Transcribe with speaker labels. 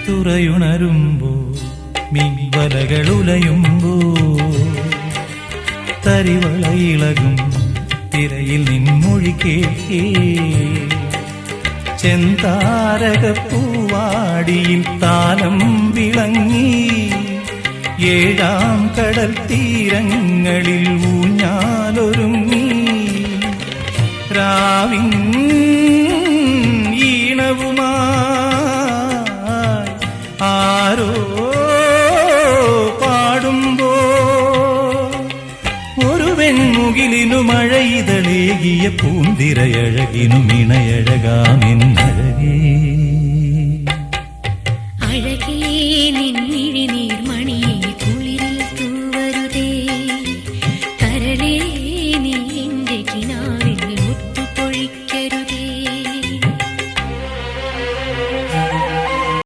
Speaker 1: തുറയുണരുമ്പോ മീൻവലകളുലയുമ്പോ തരിവളയിളകും തിരയിൽ നിൻമൊഴി കേൾക്കേ ചെന്താരകപ്പൂവാടിയിൽ താലം വിളങ്ങി ഏഴാം കടൽ തീരങ്ങളിൽ ഊഞ്ഞാലൊരുങ്ങി രാവിൻ ഈണവുമായി ആരോ പാടുമ്പോ ഒരു വെൺമുകിലിനു മഴയിതളേകിയ പൂന്തിരയഴകിനു മിണയഴകാമെന്നഴ